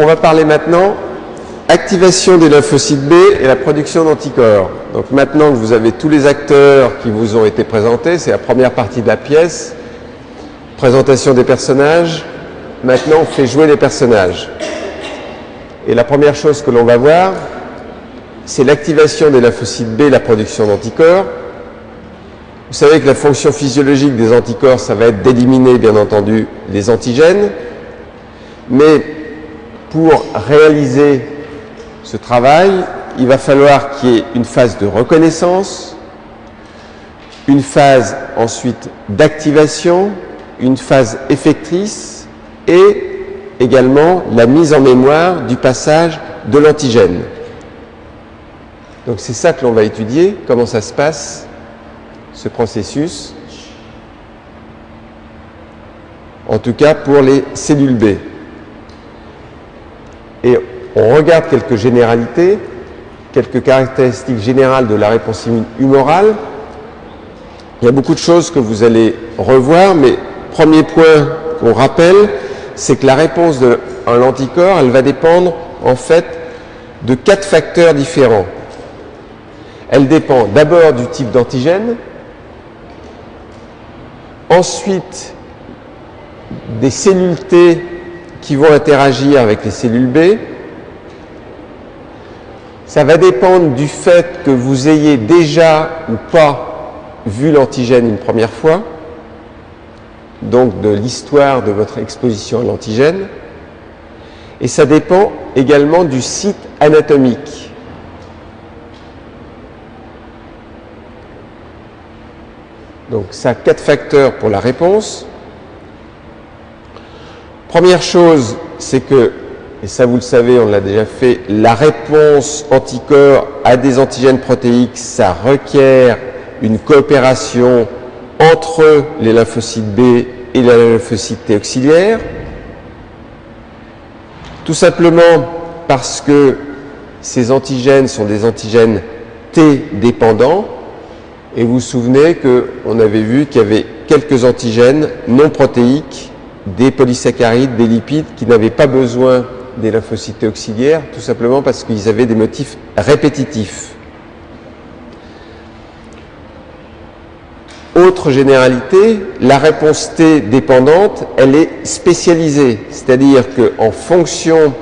on va parler maintenant activation des lymphocytes B et la production d'anticorps. Donc maintenant que vous avez tous les acteurs qui vous ont été présentés, c'est la première partie de la pièce, présentation des personnages. Maintenant, on fait jouer les personnages. Et la première chose que l'on va voir, c'est l'activation des lymphocytes B et la production d'anticorps. Vous savez que la fonction physiologique des anticorps, ça va être d'éliminer, bien entendu, les antigènes. Mais pour réaliser ce travail, il va falloir qu'il y ait une phase de reconnaissance, une phase ensuite d'activation, une phase effectrice et également la mise en mémoire du passage de l'antigène. Donc c'est ça que l'on va étudier, comment ça se passe, ce processus, en tout cas pour les cellules B. Et on regarde quelques généralités, quelques caractéristiques générales de la réponse humorale. Il y a beaucoup de choses que vous allez revoir, mais premier point qu'on rappelle, c'est que la réponse à l'anticorps, elle va dépendre en fait de 4 facteurs différents. Elle dépend d'abord du type d'antigène, ensuite des cellules T qui vont interagir avec les cellules B. Ça va dépendre du fait que vous ayez déjà ou pas vu l'antigène une première fois, donc de l'histoire de votre exposition à l'antigène. Et ça dépend également du site anatomique. Donc ça a 4 facteurs pour la réponse. Première chose, c'est que, et ça vous le savez, on l'a déjà fait, la réponse anticorps à des antigènes protéiques, ça requiert une coopération entre les lymphocytes B et les lymphocytes T auxiliaires. Tout simplement parce que ces antigènes sont des antigènes T dépendants. Et vous vous souvenez qu'on avait vu qu'il y avait quelques antigènes non protéiques, des polysaccharides, des lipides, qui n'avaient pas besoin des lymphocytes T auxiliaires, tout simplement parce qu'ils avaient des motifs répétitifs. Autre généralité, la réponse T dépendante, elle est spécialisée, c'est-à-dire qu'en fonction,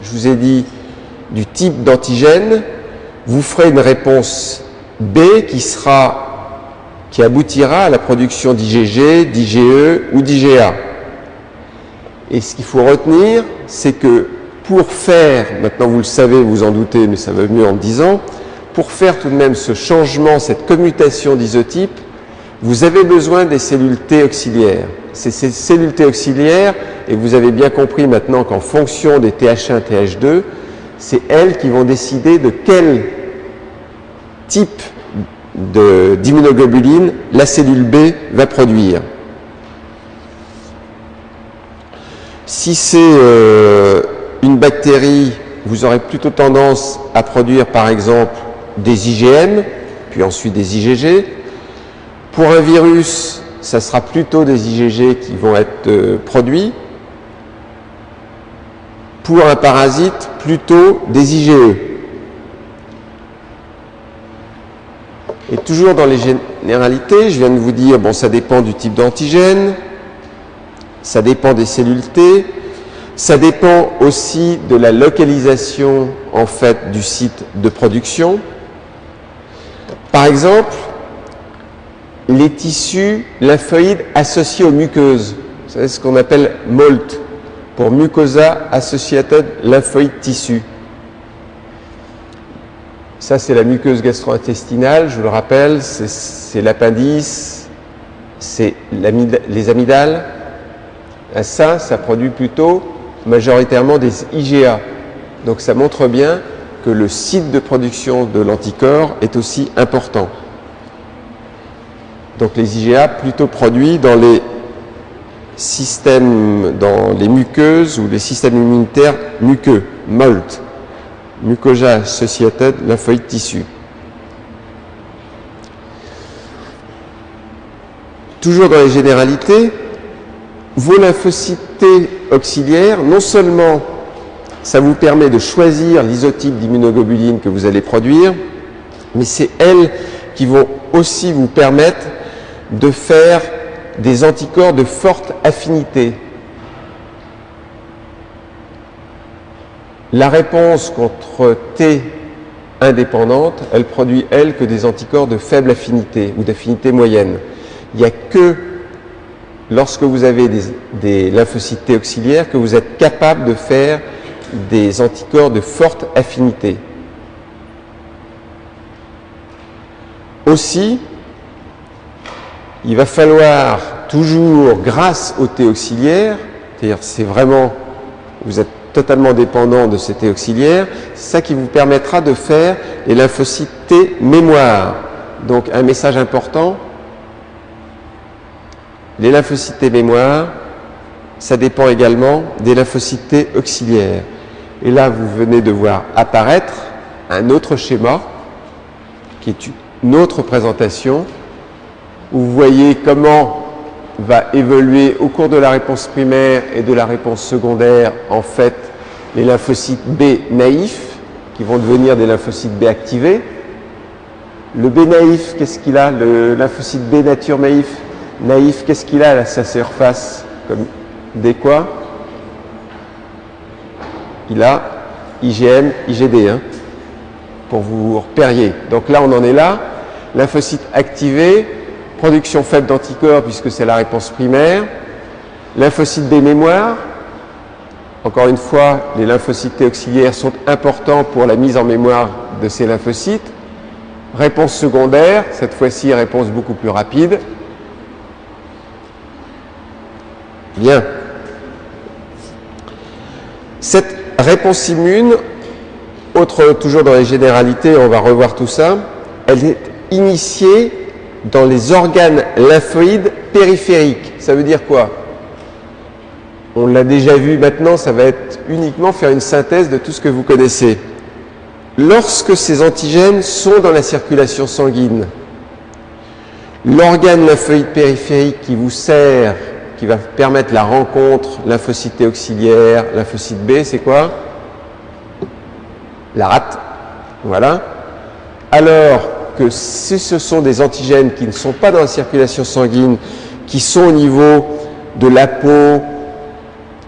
je vous ai dit, du type d'antigène, vous ferez une réponse B qui aboutira à la production d'IgG, d'IgE ou d'IgA. Et ce qu'il faut retenir, c'est que pour faire, maintenant vous le savez, vous en doutez, mais ça va mieux en le disant, pour faire tout de même ce changement, cette commutation d'isotype, vous avez besoin des cellules T auxiliaires. C'est ces cellules T auxiliaires, et vous avez bien compris maintenant qu'en fonction des TH1, TH2, c'est elles qui vont décider de quel type d'immunoglobuline la cellule B va produire. Si c'est une bactérie, vous aurez plutôt tendance à produire par exemple des IgM, puis ensuite des IgG. Pour un virus, ça sera plutôt des IgG qui vont être produits. Pour un parasite, plutôt des IgE. Et toujours dans les généralités, je viens de vous dire, bon, ça dépend du type d'antigène, ça dépend des cellules T, ça dépend aussi de la localisation, en fait, du site de production. Par exemple, les tissus lymphoïdes associés aux muqueuses, vous savez ce qu'on appelle MALT, pour Mucosa Associated Lymphoid Tissue. Ça, c'est la muqueuse gastro-intestinale, je vous le rappelle, c'est l'appendice, c'est les amygdales. Ça produit plutôt majoritairement des IgA. Donc ça montre bien que le site de production de l'anticorps est aussi important. Donc les IgA plutôt produits dans les systèmes, dans les muqueuses ou les systèmes immunitaires muqueux, MALT. Mucosa Associated Lymphoid Tissue. Toujours dans les généralités, vos lymphocytes T auxiliaires, non seulement Ça vous permet de choisir l'isotype d'immunoglobuline que vous allez produire, mais c'est elles qui vont aussi vous permettre de faire des anticorps de forte affinité. La réponse contre T indépendante, elle produit, elle, que des anticorps de faible affinité ou d'affinité moyenne. Il n'y a que lorsque vous avez des lymphocytes T auxiliaires que vous êtes capable de faire des anticorps de forte affinité. Aussi, il va falloir toujours, grâce au T auxiliaire, c'est-à-dire c'est vraiment, vous êtes totalement dépendant de ces T auxiliaires, c'est ça qui vous permettra de faire les lymphocytes T mémoire. Donc un message important, les lymphocytes T mémoire, ça dépend également des lymphocytes T auxiliaires. Et là, vous venez de voir apparaître un autre schéma, qui est une autre présentation, où vous voyez comment va évoluer au cours de la réponse primaire et de la réponse secondaire, en fait, les lymphocytes B naïfs, qui vont devenir des lymphocytes B activés. Le B naïf, qu'est-ce qu'il a? Le lymphocyte B nature naïf, qu'est-ce qu'il a à sa surface? Comme des quoi? Il a IgM, IgD, hein, pour vous repériez. Donc là, on en est là. Lymphocyte activé, production faible d'anticorps puisque c'est la réponse primaire. Lymphocyte B mémoire. Encore une fois, les lymphocytes T auxiliaires sont importants pour la mise en mémoire de ces lymphocytes. Réponse secondaire, cette fois-ci réponse beaucoup plus rapide. Bien. Cette réponse immune, toujours dans les généralités, on va revoir tout ça, elle est initiée dans les organes lymphoïdes périphériques. Ça veut dire quoi? On l'a déjà vu maintenant, ça va être uniquement faire une synthèse de tout ce que vous connaissez. Lorsque ces antigènes sont dans la circulation sanguine, l'organe lymphoïde périphérique qui vous sert, qui va permettre la rencontre lymphocyte T auxiliaire, lymphocyte B, c'est quoi? La rate. Voilà. Alors que si ce sont des antigènes qui ne sont pas dans la circulation sanguine, qui sont au niveau de la peau,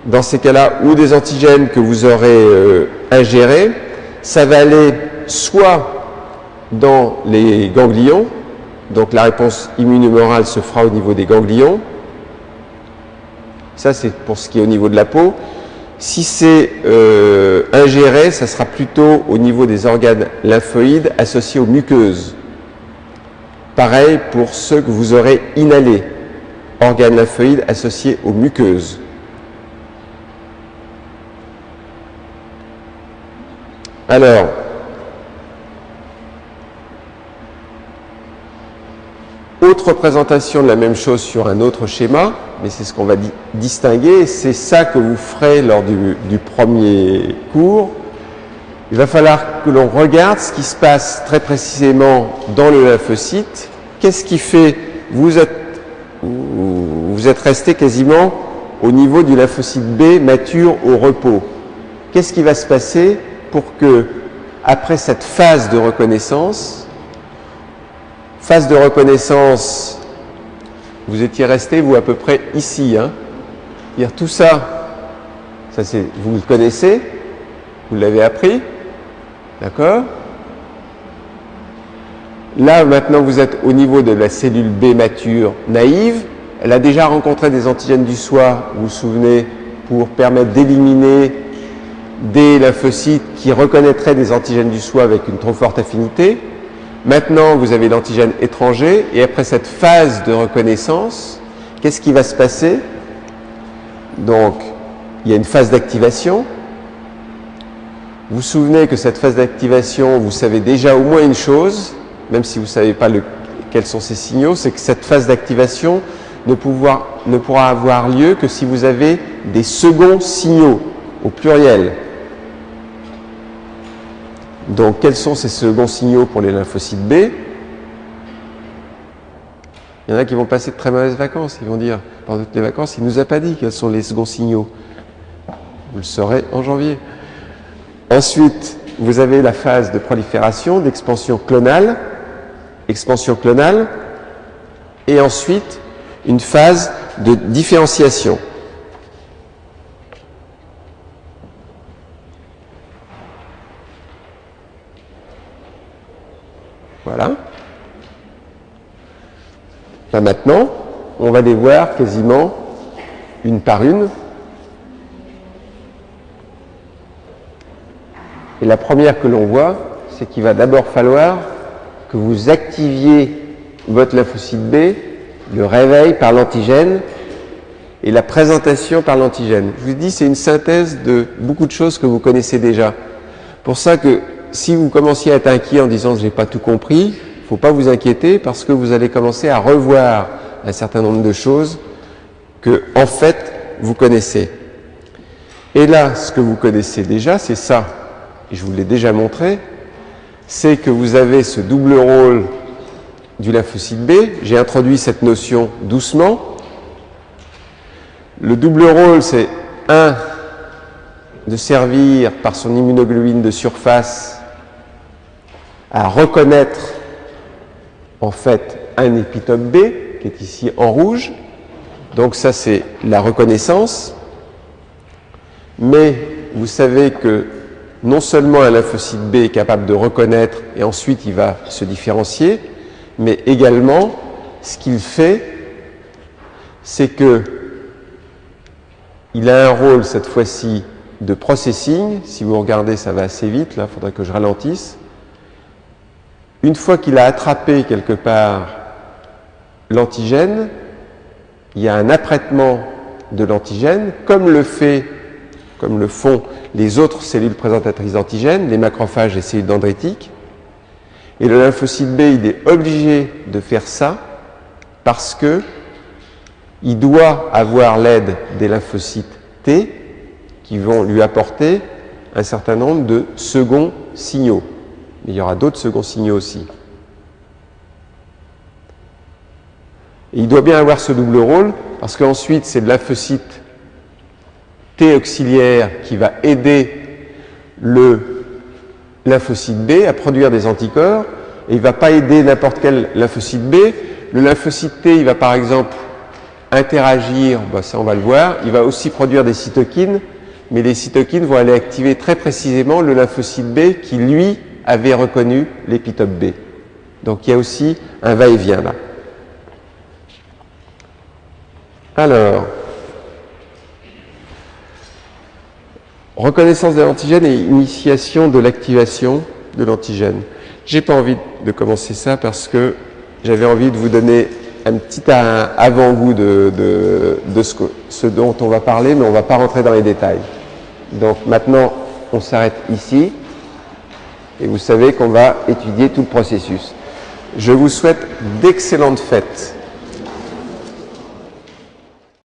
dans ces cas-là, ou des antigènes que vous aurez ingérés, ça va aller soit dans les ganglions, donc la réponse immunomorale se fera au niveau des ganglions, ça c'est pour ce qui est au niveau de la peau. Si c'est ingéré, ça sera plutôt au niveau des organes lymphoïdes associés aux muqueuses. Pareil pour ceux que vous aurez inhalés, organes lymphoïdes associés aux muqueuses. Alors, autre présentation de la même chose sur un autre schéma, mais c'est ce qu'on va distinguer, c'est ça que vous ferez lors du premier cours. Il va falloir que l'on regarde ce qui se passe très précisément dans le lymphocyte. Qu'est-ce qui fait vous êtes resté quasiment au niveau du lymphocyte B mature au repos. Qu'est-ce qui va se passer pour que, après cette phase de reconnaissance, vous étiez resté, vous, à peu près ici. Hein. C'est-à-dire tout ça, vous le connaissez, vous l'avez appris, d'accord? Là, maintenant, vous êtes au niveau de la cellule B mature naïve. Elle a déjà rencontré des antigènes du soi, vous vous souvenez, pour permettre d'éliminer des lymphocytes qui reconnaîtraient des antigènes du soi avec une trop forte affinité. Maintenant, vous avez l'antigène étranger, et après cette phase de reconnaissance, qu'est-ce qui va se passer? Donc, il y a une phase d'activation. Vous vous souvenez que cette phase d'activation, vous savez déjà au moins une chose, même si vous ne savez pas quels sont ces signaux, c'est que cette phase d'activation ne pourra avoir lieu que si vous avez des seconds signaux, au pluriel. Donc, quels sont ces seconds signaux pour les lymphocytes B? Il y en a qui vont passer de très mauvaises vacances. Ils vont dire, pendant toutes les vacances, il ne nous a pas dit quels sont les seconds signaux. Vous le saurez en janvier. Ensuite, vous avez la phase de prolifération, d'expansion clonale, et ensuite une phase de différenciation. Voilà. Là, maintenant, on va les voir quasiment une par une. Et la première que l'on voit, c'est qu'il va d'abord falloir que vous activiez votre lymphocyte B, le réveil par l'antigène et la présentation par l'antigène. Je vous dis, c'est une synthèse de beaucoup de choses que vous connaissez déjà. Pour ça que si vous commenciez à être inquiet en disant « j'ai pas tout compris », il ne faut pas vous inquiéter parce que vous allez commencer à revoir un certain nombre de choses que, en fait, vous connaissez. Et là, ce que vous connaissez déjà, c'est ça. Et je vous l'ai déjà montré, c'est que vous avez ce double rôle du lymphocyte B. J'ai introduit cette notion doucement. Le double rôle, c'est de servir par son immunoglobine de surface à reconnaître en fait un épitope B qui est ici en rouge. Donc ça, c'est la reconnaissance. Mais vous savez que non seulement un lymphocyte B est capable de reconnaître et ensuite il va se différencier, mais également, ce qu'il fait, c'est que il a un rôle cette fois-ci de processing. Si vous regardez, ça va assez vite, là, il faudrait que je ralentisse. Une fois qu'il a attrapé quelque part l'antigène, il y a un apprêtement de l'antigène, comme le font les autres cellules présentatrices d'antigènes, les macrophages et les cellules dendritiques. Et le lymphocyte B, il est obligé de faire ça parce que il doit avoir l'aide des lymphocytes T qui vont lui apporter un certain nombre de seconds signaux. Mais il y aura d'autres seconds signaux aussi. Et il doit bien avoir ce double rôle parce qu'ensuite, c'est le lymphocyte T auxiliaire qui va aider le lymphocyte B à produire des anticorps. Et il ne va pas aider n'importe quel lymphocyte B. Le lymphocyte T, il va par exemple interagir, ça on va le voir, il va aussi produire des cytokines, mais les cytokines vont aller activer très précisément le lymphocyte B qui, lui, avait reconnu l'épitope B. Donc il y a aussi un va-et-vient là. Alors, reconnaissance de l'antigène et initiation de l'activation de l'antigène. J'ai pas envie de commencer ça parce que j'avais envie de vous donner un petit avant-goût de ce dont on va parler, mais on ne va pas rentrer dans les détails. Donc maintenant, on s'arrête ici et vous savez qu'on va étudier tout le processus. Je vous souhaite d'excellentes fêtes.